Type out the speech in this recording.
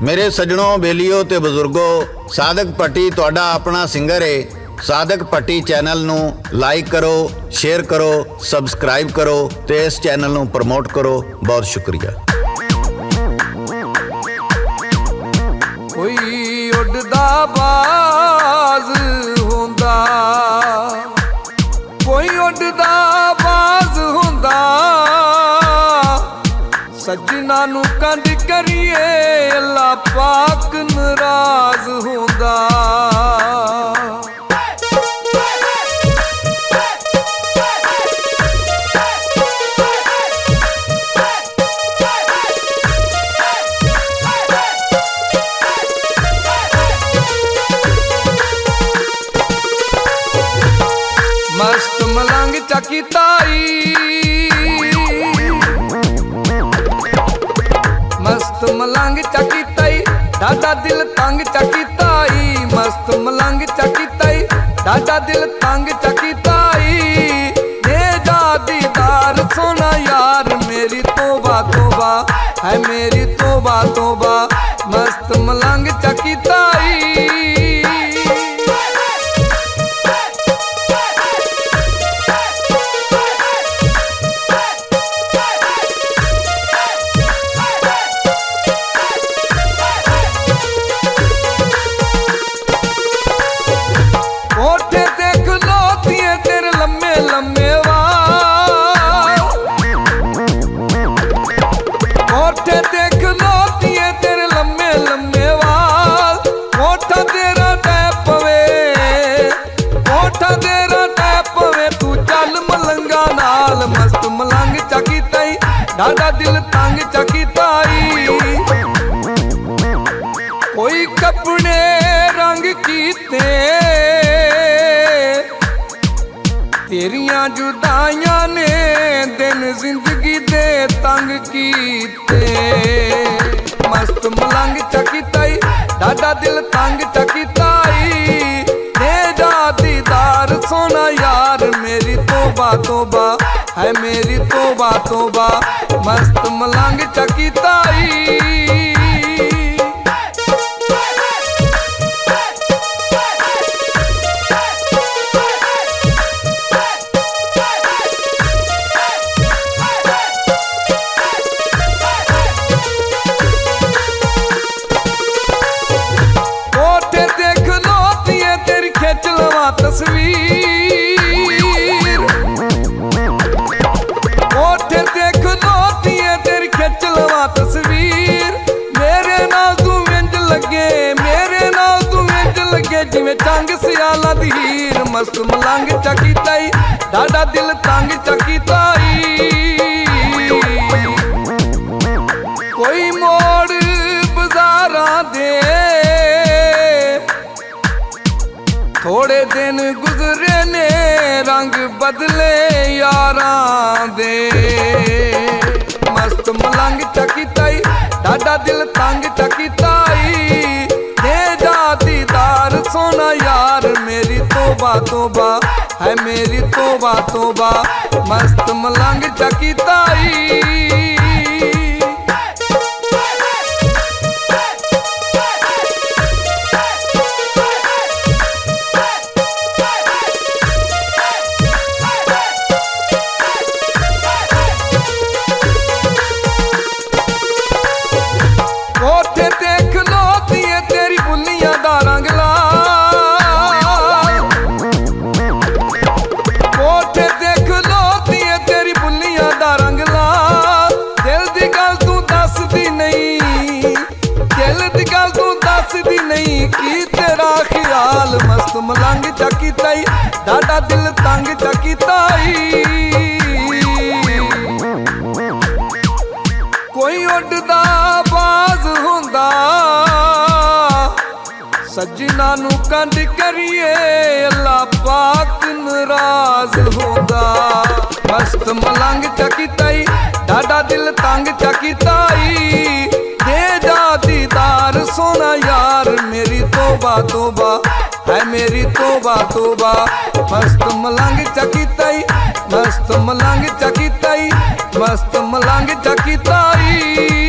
मेरे सजनों बेलियो ते बजुर्गो, सादक भट्टी तुहाडा अपना सिंगर है। सादक भट्टी चैनल नू लाइक करो, शेयर करो, सबसक्राइब करो ते इस चैनल नू प्रमोट करो। बहुत शुक्रिया। कोई उड़दा बाज हुंदा, कोई उड़दा बाज हुंदा, सजना नू कंड करिए अल्लाह पाक नाराज हुंदा। मस्त मलंग चकी ताई, मस्त मलंग चकी ताई, डाडा दिल तंग चकी ताई। मस्त मलंग चकी ताई, डाडा दिल तंग चकी ताई। दे जा दीदार सोना यार, मेरी तोबा तोबा है, मेरी तोबा तोबा। मस्त मलंग चकी ताई। मस्त मलंग चकी ताई, डाडा दिल तंग चकी ताई। कोई कपड़े रंग कीते, तेरियां जुदाइयां ने दिन जिंदगी दे तंग कीते। मस्त मलंग चकी ताई, डाडा दिल तंग चकी ताई। दे जा दीदार सोना यार, मेरी तोबा तोबा है, मेरी तोबा तोबा। मस्त मलंग चकी ताई। कोठे देख लो दिए तेरी खिंच लवा तस्वीर, कोठे देख लो दिए तेरी खिंच लवा तस्वीर। मेरे नाल तू इंज लगे, मेरे नाल तू इंज लगे जिवें चंग सियाला दी हीर। मस्त मलंग चकी ताई, डाडा दिल तंग चकी ताई। कोई मोड़ बाजारां दे, थोड़े दिन गुजरे ने रंग बदले यारां दे। मस्त मलंग चकी ताई, डाडा दिल तंग चकी ताई। दे जा दीदार सोना यार, मेरी तोबा तोबा है, मेरी तोबा तोबा। मस्त मलंग चकी ताई। कोठे देख लो दिए तेरी बुल्लियां दा रंग लाल, कोठे देख लो दिए तेरी बुल्लियां दा रंग लाल। दिल दी गल तू दसदी नहीं, दिल दी गल तू दसदी नहीं, की तेरा ख्याल। मस्त मलंग चकी ताई, डाडा दिल तंग चकी ताई। कोई उड़दा बाज हुंदा, सजना नू कंड करिए अल्लाह पाक नाराज हुंदा। मस्त मलंग चकी ताई, डाडा दिल तंग चकी ताई। दे जा दीदार सोना यार, मेरी तोबा तोबा है, मेरी तोबा तोबा। मस्त मलंग चकी ताई, मस्त मलंग चकी ताई, मस्त मलंग चकी ताई।